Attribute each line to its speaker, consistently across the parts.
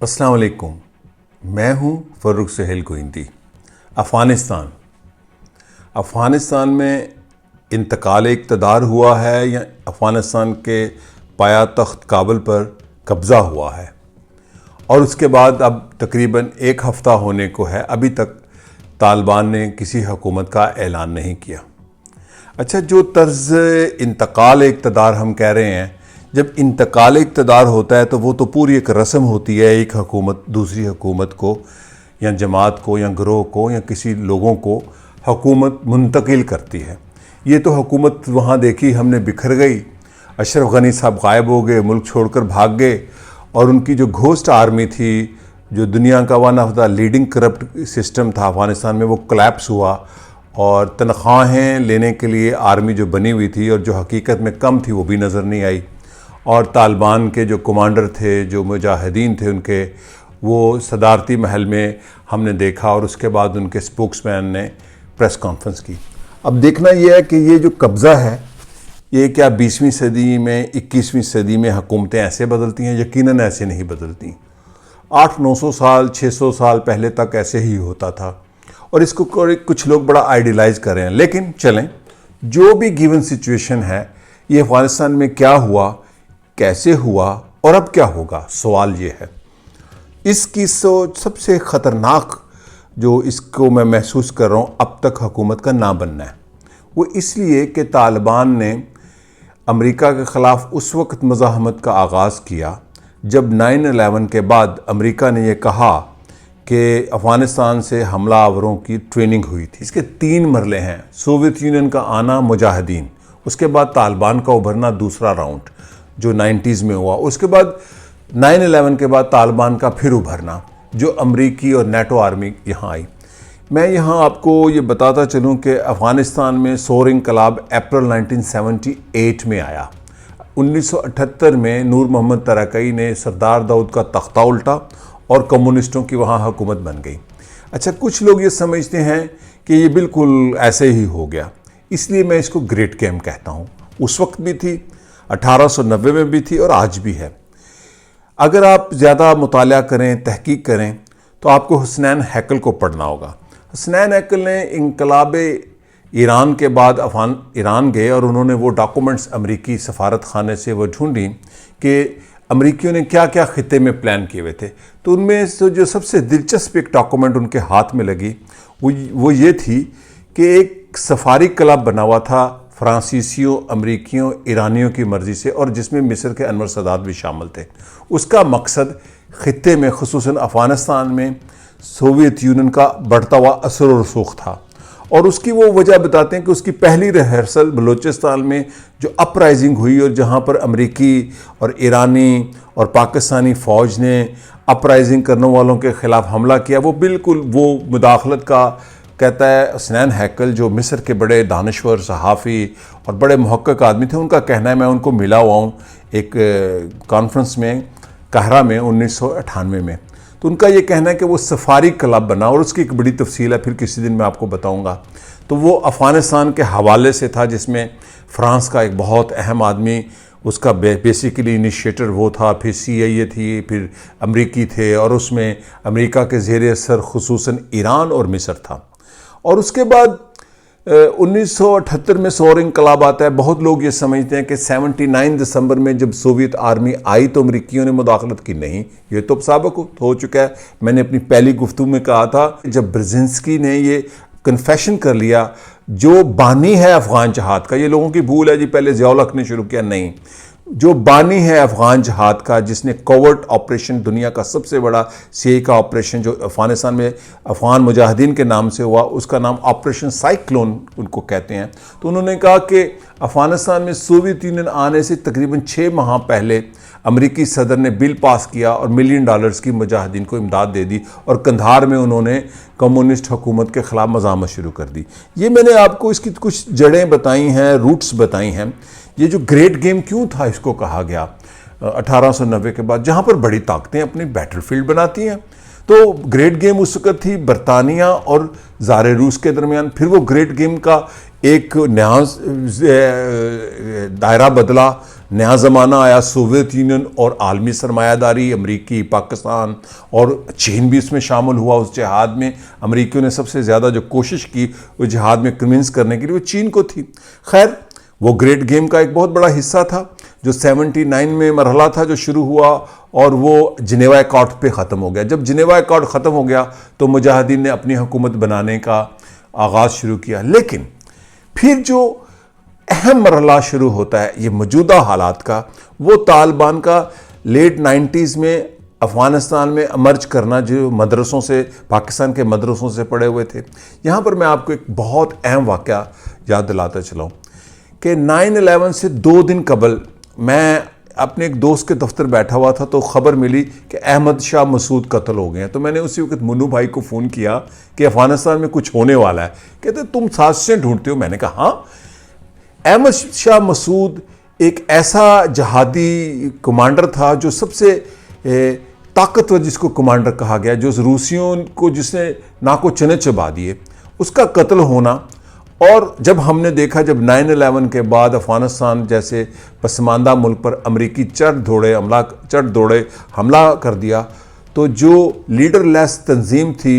Speaker 1: अस्सलाम वालेकुम। मैं हूं फ़र्रुख सुहेल गोइंदी। अफ़गानिस्तान में इंतकाल इक़्तिदार हुआ है या अफ़गानिस्तान के पाया तख्त काबुल पर कब्ज़ा हुआ है और उसके बाद अब तकरीबन एक हफ़्ता होने को है, अभी तक तालिबान ने किसी हुकूमत का ऐलान नहीं किया। अच्छा, जो तर्ज़ इंतकाल इक़्तिदार हम कह रहे हैं, जब इंतकाल इक़्तिदार होता है तो वो तो पूरी एक रस्म होती है, एक हुकूमत दूसरी हुकूमत को या जमात को या गिरोह को या किसी लोगों को हुकूमत मुंतकिल करती है। ये तो हुकूमत वहाँ देखी हमने बिखर गई, अशरफ गनी साहब गायब हो गए, मुल्क छोड़कर भाग गए और उनकी जो घोस्ट आर्मी थी, जो दुनिया का one of the leading corrupt system था अफ़गानिस्तान में, वो कोलैप्स हुआ और तनख्वाहें लेने के लिए आर्मी जो बनी हुई थी और जो हकीकत में कम थी वो भी नज़र नहीं आई। और तालिबान के जो कमांडर थे, जो मुजाहिदीन थे उनके, वो सदारती महल में हमने देखा और उसके बाद उनके स्पोक्समैन ने प्रेस कॉन्फ्रेंस की। अब देखना यह है कि ये जो कब्ज़ा है, ये क्या 20वीं सदी में 21वीं सदी में हुकूमतें ऐसे बदलती हैं? यकीनन ऐसे नहीं बदलती। 800-900 साल 600 साल पहले तक ऐसे ही होता था और इसको कुछ लोग बड़ा आइडियलाइज कर रहे हैं। लेकिन चलें, जो भी गिवन सिचुएशन है, ये अफ़गानिस्तान में क्या हुआ, कैसे हुआ और अब क्या होगा, सवाल ये है। इसकी सोच सबसे ख़तरनाक जो इसको मैं महसूस कर रहा हूँ अब तक हुकूमत का ना बनना है, वो इसलिए कि तालिबान ने अमेरिका के ख़िलाफ़ उस वक्त मज़ाहमत का आगाज़ किया जब 9/11 के बाद अमेरिका ने यह कहा कि अफ़गानिस्तान से हमला आवरों की ट्रेनिंग हुई थी। इसके 3 मरले हैं: सोवियत यूनियन का आना, मुजाहिदीन, उसके बाद तालिबान का उभरना, दूसरा राउंड जो 90s में हुआ, उसके बाद 9/11 के बाद तालिबान का फिर उभरना, जो अमरीकी और नेटो आर्मी यहाँ आई। मैं यहाँ आपको ये बताता चलूँ कि अफ़गानिस्तान में सौर इन्क़लाब अप्रैल 1978 में आया। 1978 में नूर मोहम्मद तरकई ने सरदार दाऊद का तख्ता उल्टा और कम्युनिस्टों की वहाँ हुकूमत बन गई। अच्छा, कुछ लोग ये समझते हैं कि ये बिल्कुल ऐसे ही हो गया, इसलिए मैं इसको ग्रेट गेम कहता हूँ। उस वक्त भी थी, 1890 में भी थी और आज भी है। अगर आप ज़्यादा मुताला करें, तहकीक करें, तो आपको हुसनैन हैकल को पढ़ना होगा। हुसनैन हैकल ने इनकलाब ईरान के बाद ईरान गए और उन्होंने वो डॉक्यूमेंट्स अमरीकी सफारत खाने से वो ढूंढी कि अमरीकियों ने क्या क्या ख़ित्ते में प्लान किए हुए थे। तो उनमें से जो सबसे दिलचस्प एक डॉक्यूमेंट उनके हाथ में लगी वो ये थी कि एक सफारी क्लब बना हुआ था फ्रांसीसियों, अमरीकियों, ईरानियों की मर्ज़ी से, और जिसमें मिस्र के अनवर सदात भी शामिल थे। उसका मकसद ख़ित्ते में, ख़ुसूसन अफ़गानिस्तान में सोवियत यूनियन का बढ़ता हुआ असर और रसूख था। और उसकी वो वजह बताते हैं कि उसकी पहली रिहर्सल बलूचिस्तान में जो अपराइजिंग हुई और जहाँ पर अमरीकी और ईरानी और पाकिस्तानी फ़ौज ने अपराइजिंग करने वालों के ख़िलाफ़ हमला किया, वो बिल्कुल वो मुदाखलत का कहता है हुसनैन हैकल, जो मिस्र के बड़े दानश्वर, सहाफ़ी और बड़े मुहक्किक आदमी थे। उनका कहना है, मैं उनको मिला हुआ हूँ एक कॉन्फ्रेंस में काहिरा में 1998 में, तो उनका ये कहना है कि वो सफारी क्लब बना और उसकी एक बड़ी तफसील है, फिर किसी दिन मैं आपको बताऊंगा। तो वो अफ़गानिस्तान के हवाले से था, जिसमें फ़्रांस का एक बहुत अहम आदमी, उसका बेसिकली इनिशिएटर वो था, फिर CIA थी, फिर अमरीकी थे और उसमें अमेरिका के ज़ेर असर ख़ुसूसन ईरान और मिस्र था। और उसके बाद 1978 में सौर इन्क़लाब आता है। बहुत लोग ये समझते हैं कि 79 दिसंबर में जब सोवियत आर्मी आई तो अमरीकियों ने मुदाखलत की। नहीं, ये तो साबित हो चुका है। मैंने अपनी पहली गुफ्तगू में कहा था, जब ब्रेज़िन्स्की ने ये कन्फेशन कर लिया, जो बानी है अफ़गान जहाद का, ये लोगों की भूल है जी, पहले ज़ियाउल हक़ ने शुरू किया, नहीं, जो बानी है अफ़गान जहाद का, जिसने कोवर्ट ऑपरेशन, दुनिया का सबसे बड़ा CIA का ऑपरेशन जो अफ़गानिस्तान में अफ़गान मुजाहिदीन के नाम से हुआ, उसका नाम ऑपरेशन साइक्लोन उनको कहते हैं। तो उन्होंने कहा कि अफ़गानिस्तान में सोवियत यूनियन आने से तकरीबन 6 माह पहले अमरीकी सदर ने बिल पास किया और $1 मिलियन की मुजाहिदीन को इमदाद दे दी और कंधार में उन्होंने कम्युनिस्ट हुकूमत के ख़िलाफ़ मज़ामत शुरू कर दी। ये मैंने आपको इसकी कुछ जड़ें बताई हैं, रूट्स बताई हैं। ये जो ग्रेट गेम क्यों था इसको कहा गया 1890 के बाद, जहाँ पर बड़ी ताकतें अपनी बैटलफील्ड बनाती हैं। तो ग्रेट गेम उस वक्त थी बरतानिया और ज़ार रूस के दरमियान। फिर वो ग्रेट गेम का एक नया दायरा बदला नया ज़माना आया, सोवियत यूनियन और आलमी सरमायादारी, अमरीकी, पाकिस्तान और चीन भी इसमें शामिल हुआ। उस जिहाद में अमरीकियों ने सबसे ज़्यादा जो कोशिश की उस जिहाद में कन्विंस करने के लिए वो चीन को थी। खैर, वो ग्रेट गेम का एक बहुत बड़ा हिस्सा था जो 79 में मरहला था जो शुरू हुआ और वो जिनेवा एकॉर्ड पे ख़त्म हो गया। जब जिनेवा एकॉर्ड ख़त्म हो गया तो मुजाहिदीन ने अपनी हुकूमत बनाने का आगाज़ शुरू किया। लेकिन फिर जो अहम मरहला शुरू होता है ये मौजूदा हालात का, वो तालिबान का लेट 90s में अफ़गानिस्तान में अमर्ज करना, जो मदरसों से, पाकिस्तान के मदरसों से पढ़े हुए थे। यहाँ पर मैं आपको एक बहुत अहम वाक़या याद दिलाता चलाऊँ कि 9/11 से 2 दिन कबल मैं अपने एक दोस्त के दफ्तर बैठा हुआ था तो ख़बर मिली कि अहमद शाह मसूद कत्ल हो गए हैं। तो मैंने उसी वक्त मुन्नू भाई को फ़ोन किया कि अफ़गानिस्तान में कुछ होने वाला है। कहते तुम साजिशें ढूंढते हो? मैंने कहा हाँ। अहमद शाह मसूद एक ऐसा जहादी कमांडर था जो सबसे ताकतवर, जिसको कमांडर कहा गया, जो रूसियों को, जिसने नाको चने चबा दिए, उसका कत्ल होना। और जब हमने देखा, जब 9/11 के बाद अफ़गानिस्तान जैसे पसमानदा मुल्क पर अमरीकी चढ़ दौड़े हमला कर दिया, तो जो लीडरलेस तंजीम थी,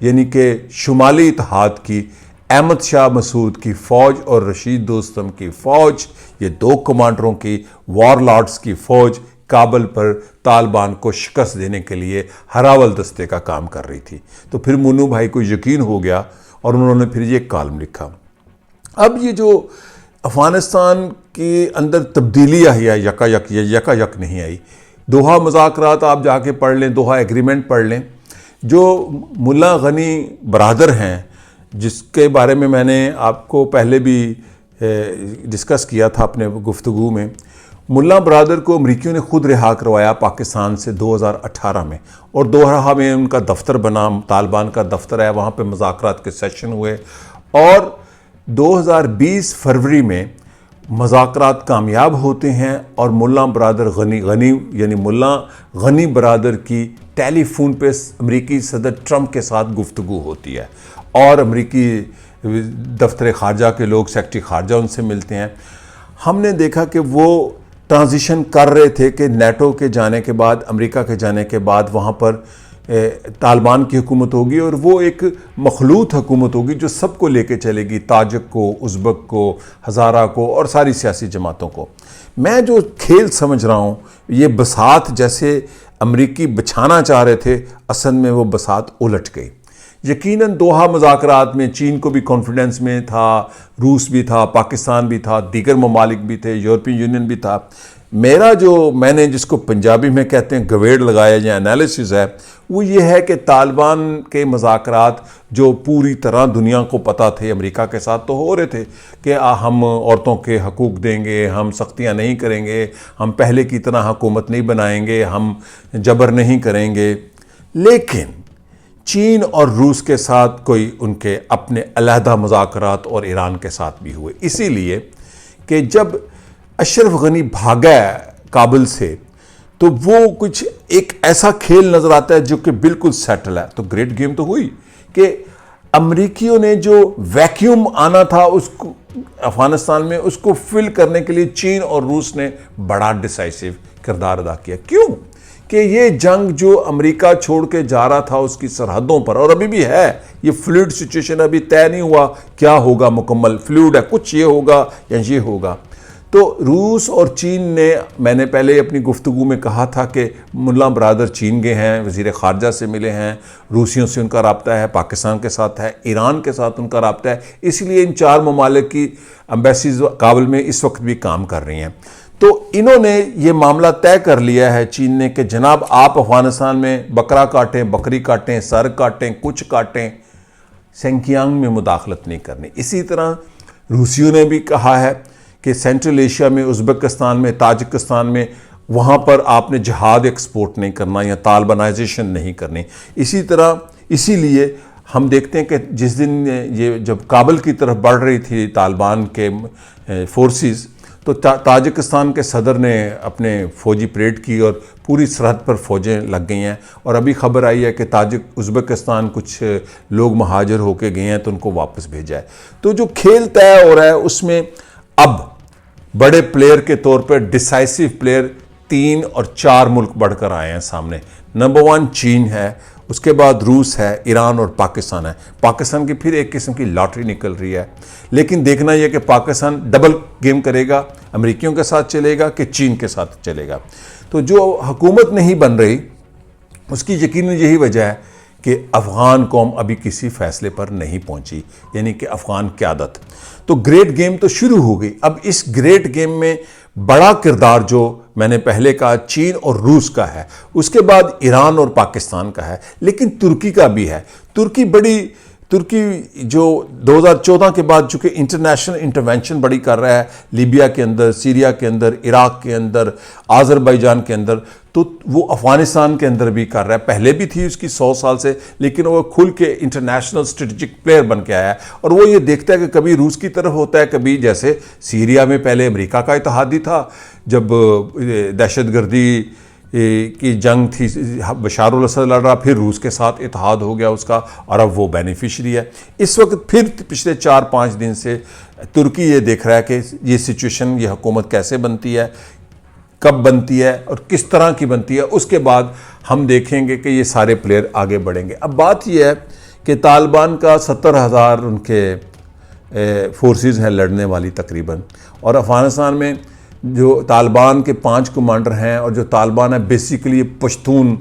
Speaker 1: यानी कि शुमाली इत्तेहाद की, अहमद शाह मसूद की फ़ौज और रशीद दोस्तम की फ़ौज, ये 2 कमांडरों की, वॉरलॉर्ड्स की फ़ौज काबल पर तालिबान को शिकस्त देने के लिए हरावल दस्ते का काम कर रही थी। तो फिर मुन्नू भाई को यकीन हो गया और उन्होंने फिर ये कॉलम लिखा। अब ये जो अफ़गानिस्तान के अंदर तब्दीली आई है, यकायक नहीं आई। दोहा मुज़ाकरात आप जाके पढ़ लें, दोहा एग्रीमेंट पढ़ लें। जो मुल्ला गनी बरादर हैं, जिसके बारे में मैंने आपको पहले भी डिस्कस किया था अपने गुफ्तगू में, मुल्ला बरादर को अमरीकियों ने खुद रिहा करवाया पाकिस्तान से 2018 में, और दोहा में उनका दफ्तर बना, तालिबान का दफ्तर है, वहाँ पे मुज़ाकरात के सेशन हुए और 2020 फरवरी में मुज़ाकरात कामयाब होते हैं और मुल्ला बरादर गनी यानी मुल्ला गनी बरादर की टेलीफोन पे अमरीकी सदर ट्रंप के साथ गुफ्तगू होती है और अमरीकी दफ्तर ख़ारजा के लोग, सेक्रेटरी ख़ारजा, उनसे मिलते हैं। हमने देखा कि वो ट्रांजिशन कर रहे थे कि नेटो के जाने के बाद, अमेरिका के जाने के बाद वहाँ पर तालिबान की हुकूमत होगी और वो एक मखलूत हुकूमत होगी जो सबको लेके चलेगी, ताजिक को, उज़्बक को, हज़ारा को और सारी सियासी जमातों को। मैं जो खेल समझ रहा हूँ, ये बसात जैसे अमरीकी बिछाना चाह रहे थे, असल में वो बसात उलट गई। यकीनन दोहा मुज़ाकरात में चीन को भी कॉन्फिडेंस में था, रूस भी था, पाकिस्तान भी था, दीगर ममालिक भी थे, यूरोपियन यूनियन भी था। मेरा जो, मैंने जिसको पंजाबी में कहते हैं गवेड़ लगाया या एनालिसिस है, वो ये है कि तालिबान के मुज़ाकरात जो पूरी तरह दुनिया को पता थे अमेरिका के साथ तो हो रहे थे कि हम औरतों के हकूक़ देंगे, हम सख्तियाँ नहीं करेंगे, हम पहले की तरह हुकूमत नहीं बनाएंगे, हम जबर नहीं करेंगे। लेकिन चीन और रूस के साथ कोई उनके अपने अलहदा मुज़ाकरात और ईरान के साथ भी हुए, इसीलिए कि जब अशरफ गनी भागा काबुल से तो वो कुछ एक ऐसा खेल नज़र आता है जो कि बिल्कुल सेटल है। तो ग्रेट गेम तो हुई कि अमरीकियों ने जो वैक्यूम आना था उसको अफ़गानिस्तान में, उसको फिल करने के लिए चीन और रूस ने बड़ा डिसाइसिव किरदार अदा किया। क्यों कि ये जंग जो अमेरिका छोड़ के जा रहा था उसकी सरहदों पर, और अभी भी है, ये फ्लूइड सिचुएशन, अभी तय नहीं हुआ क्या होगा, मुकम्मल फ्लूइड है, कुछ ये होगा या ये होगा। तो रूस और चीन ने, मैंने पहले अपनी गुफ्तगू में कहा था कि मुल्ला बरादर चीन गए हैं, वज़ीर ख़ारजा से मिले हैं, रूसियों से उनका रब्ता है, पाकिस्तान के साथ है, ईरान के साथ उनका रब्ता है, इसलिए इन 4 ममालिक की एम्बेसीज काबुल में इस वक्त भी काम कर रही हैं। तो इन्होंने ये मामला तय कर लिया है चीन ने कि जनाब आप अफ़गानिस्तान में बकरा काटें, बकरी काटें, सर काटें, कुछ काटें, सिंकियांग में मुदाखलत नहीं करनी। इसी तरह रूसियों ने भी कहा है कि सेंट्रल एशिया में, उज़्बेकिस्तान में, ताजिकिस्तान में, वहाँ पर आपने जहाद एक्सपोर्ट नहीं करना या तालिबानाइजेशन नहीं करनी। इसी तरह, इसीलिए हम देखते हैं कि जिस दिन ये जब काबुल की तरफ बढ़ रही थी तालिबान के फोर्सेस, तो ताजिकिस्तान के सदर ने अपने फ़ौजी परेड की और पूरी सरहद पर फ़ौजें लग गई हैं। और अभी खबर आई है कि उज़्बेकिस्तान कुछ लोग महाजर होके गए हैं तो उनको वापस भेजा है। तो जो खेल तय हो रहा है उसमें अब बड़े प्लेयर के तौर पर डिसाइसिव प्लेयर 3 और 4 मुल्क बढ़कर आए हैं सामने। नंबर 1 चीन है, उसके बाद रूस है, ईरान और पाकिस्तान है। पाकिस्तान की फिर एक किस्म की लॉटरी निकल रही है, लेकिन देखना यह कि पाकिस्तान डबल गेम करेगा, अमेरिकियों के साथ चलेगा कि चीन के साथ चलेगा। तो जो हुकूमत नहीं बन रही उसकी यकीनन यही वजह है कि अफ़गान कौम अभी किसी फैसले पर नहीं पहुंची, यानी कि अफ़गान क़यादत। तो ग्रेट गेम तो शुरू हो गई। अब इस ग्रेट गेम में बड़ा किरदार जो मैंने पहले कहा चीन और रूस का है, उसके बाद ईरान और पाकिस्तान का है, लेकिन तुर्की का भी है। तुर्की जो 2014 के बाद चूंकि इंटरनेशनल इंटरवेंशन बड़ी कर रहा है लीबिया के अंदर, सीरिया के अंदर, इराक के अंदर, आज़रबाईजान के अंदर, तो वो अफ़गानिस्तान के अंदर भी कर रहा है। पहले भी थी उसकी 100 साल से, लेकिन वो खुल के इंटरनेशनल स्ट्रेटजिक प्लेयर बन के आया है। और वो ये देखता है कि कभी रूस की तरफ होता है, कभी जैसे सीरिया में पहले अमेरिका का इत्तेहादी था, जब दहशतगर्दी की जंग थी, बशार अल असद लड़ रहा, फिर रूस के साथ इत्तेहाद हो गया उसका, और अब वो बेनिफिशरी है। इस वक्त फिर पिछले 4-5 दिन से तुर्की ये देख रहा है कि ये सिचुएशन, ये हुकूमत कैसे बनती है, कब बनती है और किस तरह की बनती है। उसके बाद हम देखेंगे कि ये सारे प्लेयर आगे बढ़ेंगे। अब बात यह है कि तालिबान का 70,000 उनके फोर्सेस हैं लड़ने वाली तकरीबन, और अफ़गानिस्तान में जो तालिबान के 5 कमांडर हैं, और जो तालिबान है बेसिकली पश्तून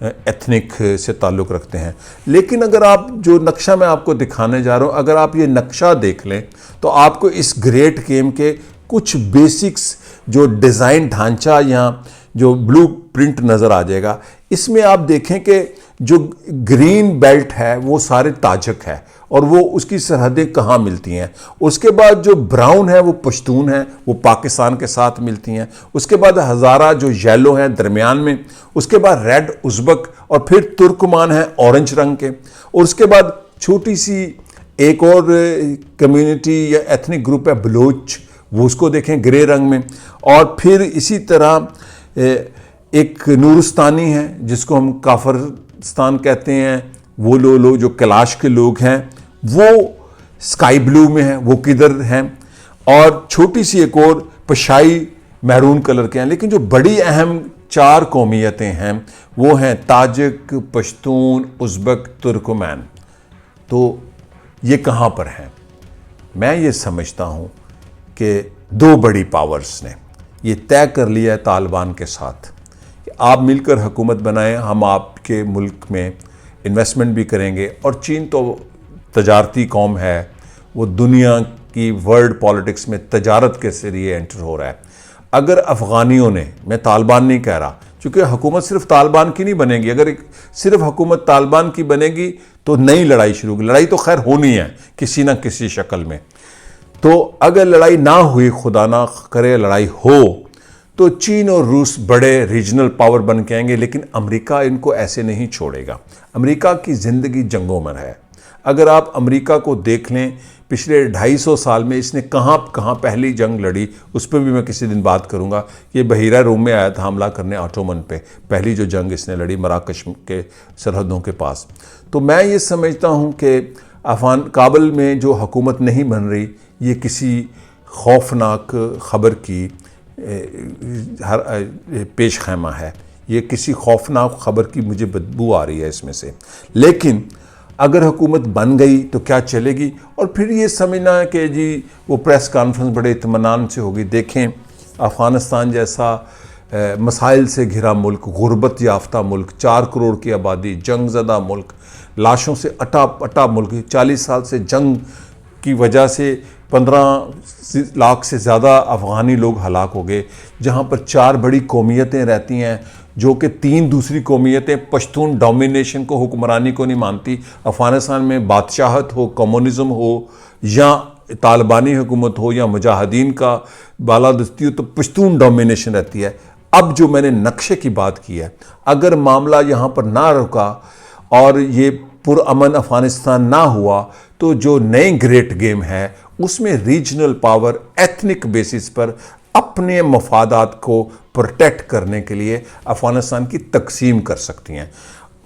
Speaker 1: एथनिक से ताल्लुक़ रखते हैं। लेकिन अगर आप जो नक्शा मैं आपको दिखाने जा रहा हूँ, अगर आप ये नक्शा देख लें तो आपको इस ग्रेट गेम के कुछ बेसिक्स जो डिज़ाइन ढांचा या जो ब्लू प्रिंट नज़र आ जाएगा। इसमें आप देखें कि जो ग्रीन बेल्ट है वो सारे ताजिक है, और वो उसकी सरहदें कहाँ मिलती हैं। उसके बाद जो ब्राउन है वो पश्तून है, वो पाकिस्तान के साथ मिलती हैं। उसके बाद हज़ारा जो येलो हैं दरमियान में, उसके बाद रेड उज़्बक, और फिर तुर्कमान है ऑरेंज रंग के, और उसके बाद छोटी सी एक और कम्युनिटी या एथनिक ग्रुप है बलोच, वो उसको देखें ग्रे रंग में। और फिर इसी तरह एक नूरस्तानी है जिसको हम काफरस्तान कहते हैं, वो लोग जो कैलाश के लोग हैं वो स्काई ब्लू में हैं, वो किधर हैं। और छोटी सी एक और पशाई मैरून कलर के हैं। लेकिन जो बड़ी अहम 4 कौमियतें हैं वो हैं ताजिक, पश्तून, उज़्बक, तुर्कमैन। तो ये कहाँ पर हैं? मैं ये समझता हूँ कि 2 बड़ी पावर्स ने ये तय कर लिया है तालिबान के साथ कि आप मिलकर हुकूमत बनाएं, हम आपके मुल्क में इन्वेस्टमेंट भी करेंगे। और चीन तो तजारती कौम है, वो दुनिया की वर्ल्ड पॉलिटिक्स में तजारत के जरिए एंटर हो रहा है। अगर अफ़गानियों ने, मैं तालिबान नहीं कह रहा, क्योंकि हुकूमत सिर्फ तालिबान की नहीं बनेगी। अगर सिर्फ हुकूमत तालिबान की बनेगी तो नई लड़ाई शुरू होगी। लड़ाई तो खैर होनी है किसी न किसी शक्ल में। तो अगर लड़ाई ना हुई, खुदा ना करे लड़ाई हो, तो चीन और रूस बड़े रीजनल पावर बन के आएंगे। लेकिन अमेरिका इनको ऐसे नहीं छोड़ेगा। अमेरिका की ज़िंदगी जंगों में है। अगर आप अमेरिका को देख लें, पिछले 250 साल में इसने कहाँ कहाँ पहली जंग लड़ी, उस पर भी मैं किसी दिन बात करूँगा। ये बहीरा रूम में आया था हमला करने ऑटोमन पे, पहली जो जंग इसने लड़ी मराकश के सरहदों के पास। तो मैं ये समझता हूँ कि अफ़गान काबुल में जो हुकूमत नहीं बन रही, ये किसी खौफनाक ख़बर की पेश खैमा है। ये किसी खौफनाक ख़बर की मुझे बदबू आ रही है इसमें से। लेकिन अगर हुकूमत बन गई तो क्या चलेगी? और फिर ये समझना है कि जी वो प्रेस कॉन्फ्रेंस बड़े इत्मीनान से होगी। देखें, अफ़गानिस्तान जैसा मसाइल से घिरा मुल्क, गुर्बत याफ्ता मुल्क, 4 करोड़ की आबादी, जंगज़दा मुल्क, लाशों से अटा मुल्क, 40 साल से जंग की वजह से 15 लाख से ज़्यादा अफ़गानी लोग हलाक हो गए, जहाँ पर 4 बड़ी कौमियतें रहती हैं जो कि 3 दूसरी कौमियतें पश्तून डोमिनेशन को, हुक्मरानी को नहीं मानती। अफ़गानिस्तान में बादशाहत हो, कम्युनिज़म हो, या तालिबानी हुकूमत हो, या मुजाहिदीन का बालादस्ती हो, तो पश्तून डोमिनेशन रहती है। अब जो मैंने नक्शे की बात की है, अगर मामला यहाँ पर ना रुका और ये पुरअमन अफ़गानिस्तान ना हुआ, तो जो नई ग्रेट गेम है उसमें रीजनल पावर एथनिक बेसिस पर अपने मफादात को प्रोटेक्ट करने के लिए अफ़गानिस्तान की तकसीम कर सकती हैं।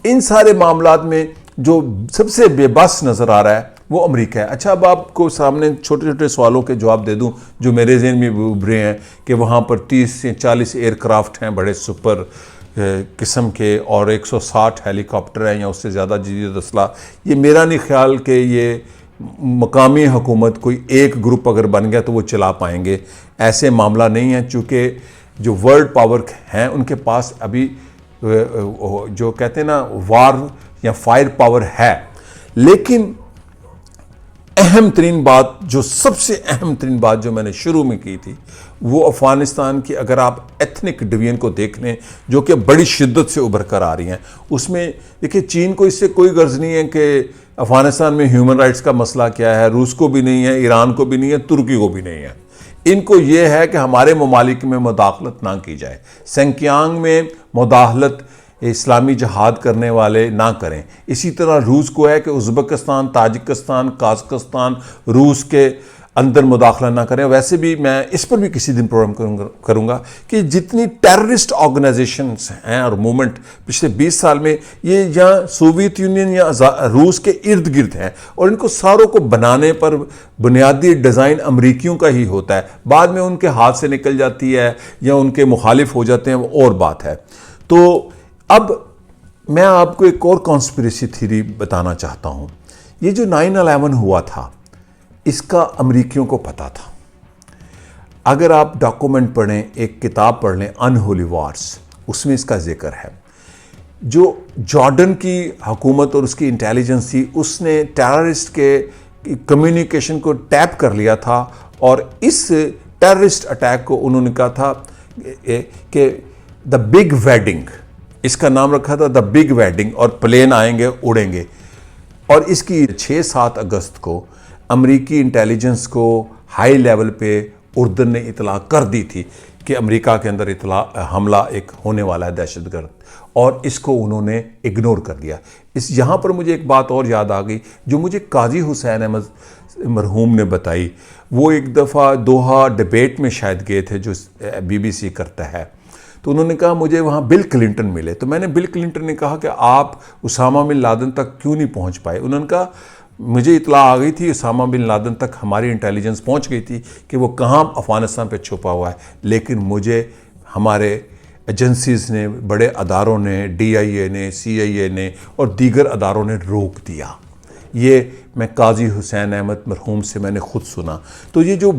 Speaker 1: इन सारे मामलात में जो सबसे बेबस नज़र आ रहा है वो अमेरिका है। अच्छा, अब आपको सामने छोटे छोटे सवालों के जवाब दे दूं जो मेरे ज़हन में भी उभरे हैं कि वहाँ पर 30 से 40 एयरक्राफ्ट हैं बड़े सुपर किस्म के, और 160 हेलीकॉप्टर हैं या उससे ज़्यादा जदीद असला। ये मेरा नहीं ख्याल कि ये मकामी हुकूमत कोई एक ग्रुप अगर बन गया तो वो चला पाएंगे, ऐसे मामला नहीं है। चूँकि जो वर्ल्ड पावर हैं उनके पास अभी जो कहते हैं ना वार या फायर पावर है, लेकिन अहम तरीन बात, जो सबसे अहम तरीन बात जो मैंने शुरू में की थी, वो अफ़गानिस्तान की अगर आप एथनिक डिवीजन को देख लें जो कि बड़ी शिद्दत से उभर कर आ रही हैं, उसमें देखिए चीन को इससे कोई गर्ज नहीं है कि अफ़गानिस्तान में ह्यूमन राइट्स का मसला क्या है, रूस को भी नहीं है, ईरान को भी नहीं है, तुर्की को भी नहीं है। इनको ये है कि हमारे ममालिक में मुदाखलत ना की जाए, सिंकियांग में मुदाखलत इस्लामी जहाद करने वाले ना करें। इसी तरह रूस को है कि उज़्बेकिस्तान, ताजिकिस्तान, काज़ाकिस्तान रूस के अंदर मुदाखला ना करें। वैसे भी मैं इस पर भी किसी दिन प्रोग्राम करूँगा कि जितनी टेररिस्ट ऑर्गेनाइजेशंस हैं और मूवमेंट पिछले 20 साल में, ये या सोवियत यूनियन या रूस के इर्द गिर्द हैं, और इनको सारों को बनाने पर बुनियादी डिज़ाइन अमरीकियों का ही होता है। बाद में उनके हाथ से निकल जाती है या उनके मुखालिफ हो जाते हैं, वो और बात है। तो अब मैं आपको एक और कॉन्स्पिरेसी थ्योरी बताना चाहता हूँ। ये जो 9/11 हुआ था, इसका अमरीकियों को पता था। अगर आप डॉक्यूमेंट पढ़ें, एक किताब पढ़ लें अनहोली वार्स, उसमें इसका जिक्र है। जो जॉर्डन की हुकूमत और उसकी इंटेलिजेंस थी, उसने टेररिस्ट के कम्युनिकेशन को टैप कर लिया था, और इस टेररिस्ट अटैक को उन्होंने कहा था कि द बिग वेडिंग, इसका नाम रखा था द बिग वेडिंग, और प्लेन आएंगे, उड़ेंगे। और इसकी 6-7 अगस्त को अमरीकी इंटेलिजेंस को हाई लेवल पे उर्दन ने इतला कर दी थी कि अमेरिका के अंदर हमला एक होने वाला है दहशतगर्द, और इसको उन्होंने इग्नोर कर दिया। यहाँ पर मुझे एक बात और याद आ गई जो मुझे काजी हुसैन अहमद मरहूम ने बताई। वो एक दफ़ा दोहा डिबेट में शायद गए थे जो BBC करता है, तो उन्होंने कहा मुझे वहाँ बिल क्लिंटन मिले। तो मैंने बिल क्लिंटन ने कहा कि आप उसामा बिन लादेन तक क्यों नहीं पहुँच पाए। उन्होंने कहा मुझे इतला आ गई थी, उसामा बिन लादेन तक हमारी इंटेलिजेंस पहुँच गई थी कि वो कहाँ अफ़गानिस्तान पे छुपा हुआ है, लेकिन मुझे हमारे एजेंसीज़ ने, बड़े अदारों ने, DIA ने, CIA ने और दीगर अदारों ने रोक दिया। ये मैं काजी हुसैन अहमद मरहूम से मैंने ख़ुद सुना। तो ये जो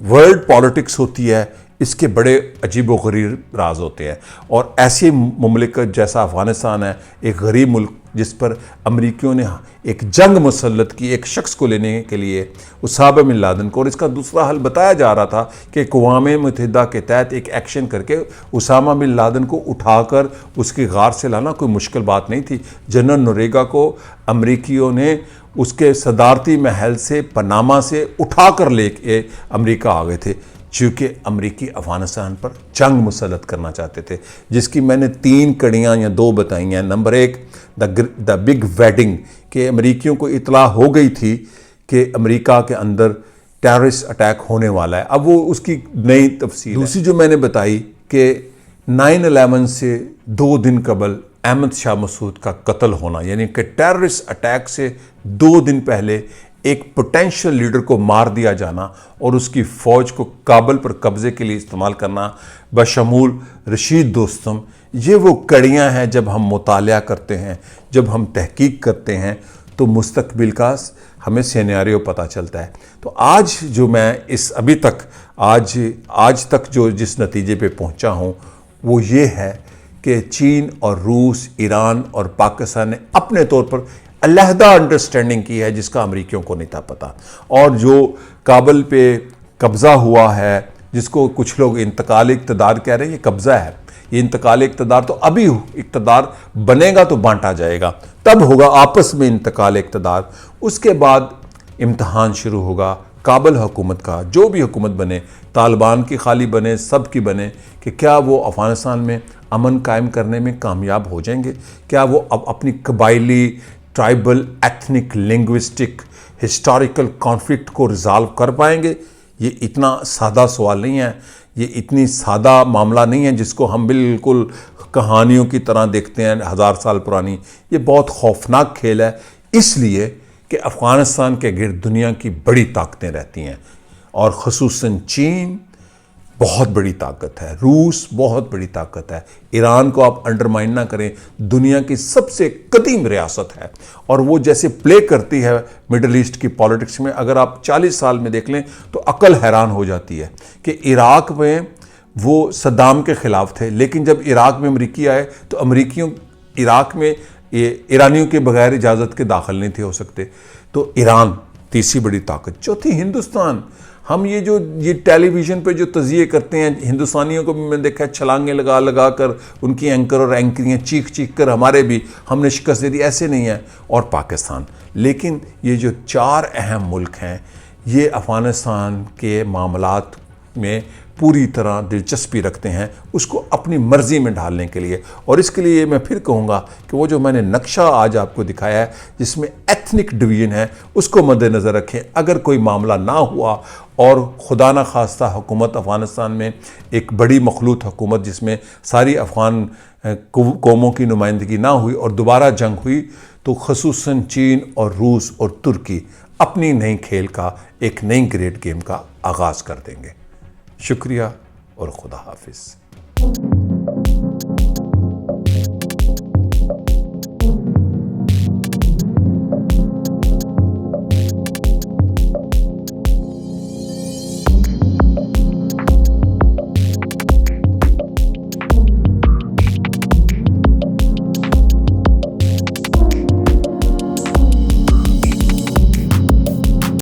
Speaker 1: वर्ल्ड पॉलिटिक्स होती है, इसके बड़े अजीब व गरीब राज होते हैं, और ऐसे मुमलिकत जैसा अफ़गानिस्तान है, एक गरीब मुल्क जिस पर अमरीकियों ने एक जंग मुसल्लत की एक शख्स को लेने के लिए, उसामा बिन लादेन को, और इसका दूसरा हल बताया जा रहा था कि अक़वाम मुत्तहिदा के तहत एक एक्शन करके उसामा बिन लादेन को उठाकर उसकी गार से लाना कोई मुश्किल बात नहीं थी। जनरल नोरेगा को अमरीकियों ने उसके सदारती महल से, पनामा से उठा कर लेके अमरीका आ गए थे, चूँकि अमरीकी अफ़गानिस्तान पर जंग मुसल्लत करना चाहते थे, जिसकी मैंने 3 कड़ियाँ या 2 बताई हैं। नंबर 1 द बिग वेडिंग, कि अमरीकियों को इतला हो गई थी कि अमेरिका के अंदर टेररिस्ट अटैक होने वाला है। अब वो उसकी नई तफसील। दूसरी जो मैंने बताई कि 9/11 से 2 दिन कबल अहमद शाह मसूद का कत्ल होना, यानी कि टेररिस्ट अटैक से 2 दिन पहले एक पोटेंशियल लीडर को मार दिया जाना और उसकी फ़ौज को काबल पर कब्ज़े के लिए इस्तेमाल करना, बशमूल रशीद दोस्तम। ये वो कड़ियाँ हैं, जब हम मुतालिया करते हैं, जब हम तहकीक करते हैं, तो मुस्तकबिल का हमें सिनेरियो पता चलता है। तो आज जो मैं इस अभी तक आज तक जो जिस नतीजे पे पहुंचा हूं, वो ये है कि चीन और रूस, ईरान और पाकिस्तान ने अपने तौर पर अलहदा अंडरस्टैंडिंग की है जिसका अमरीकियों को नहीं था पता। और जो काबल पे कब्ज़ा हुआ है, जिसको कुछ लोग इंतकाल इक़्तिदार कह रहे हैं, ये कब्ज़ा है। ये इंतकाल इक़्तिदार तो अभी इक़्तिदार बनेगा तो बांटा जाएगा, तब होगा आपस में इंतकाल इक़्तिदार। उसके बाद इम्तहान शुरू होगा काबल हुकूमत का। जो भी हुकूमत बने, तालिबान की खाली बने, सब की बने, कि क्या वो अफ़गानिस्तान में अमन कायम करने में कामयाब हो जाएंगे? क्या वो अब अपनी कबायली, tribal, ethnic, linguistic, historical conflict को रिजॉल्व कर पाएंगे? ये इतना सादा सवाल नहीं है, ये इतनी सादा मामला नहीं है जिसको हम बिल्कुल कहानियों की तरह देखते हैं 1000 साल पुरानी। ये बहुत खौफनाक खेल है, इसलिए कि अफ़गानिस्तान के गिर्द दुनिया की बड़ी ताकतें रहती हैं, और ख़ुसूसन चीन बहुत बड़ी ताकत है, रूस बहुत बड़ी ताकत है। ईरान को आप अंडरमाइन ना करें, दुनिया की सबसे कदीम रियासत है, और वो जैसे प्ले करती है मिडल ईस्ट की पॉलिटिक्स में, अगर आप 40 साल में देख लें तो अकल हैरान हो जाती है कि इराक में वो सद्दाम के ख़िलाफ़ थे, लेकिन जब इराक में अमरीकी आए तो अमरीकियों इराक में ईरानियों के बगैर इजाज़त के दाखिल नहीं थे हो सकते। तो ईरान तीसरी बड़ी ताकत। चौथी हिंदुस्तान। हम ये टेलीविज़न पे जो तज़िये करते हैं, हिंदुस्तानियों को भी मैंने देखा है छलांगे लगा लगा कर उनकी एंकर और एंकरियाँ चीख चीख कर हमारे भी हमने शिकस्त दे दी, ऐसे नहीं है। और पाकिस्तान। लेकिन ये जो 4 अहम मुल्क हैं, ये अफ़गानिस्तान के मामलात में पूरी तरह दिलचस्पी रखते हैं, उसको अपनी मर्ज़ी में ढालने के लिए। और इसके लिए मैं फिर कहूँगा कि वो जो मैंने नक्शा आज आपको दिखाया है जिसमें एथनिक डिवीज़न है, उसको मद्देनज़र रखें। अगर कोई मामला ना हुआ और खुदा न खास्ता हुकूमत अफ़गानिस्तान में एक बड़ी मखलूत हुकूमत जिसमें सारी अफ़गान कौमों की नुमाइंदगी ना हुई और दोबारा जंग हुई, तो ख़ुसूसन चीन और रूस और तुर्की अपनी नई खेल का, एक नई ग्रेट गेम का आगाज़ कर देंगे। शुक्रिया और खुदा हाफिज़।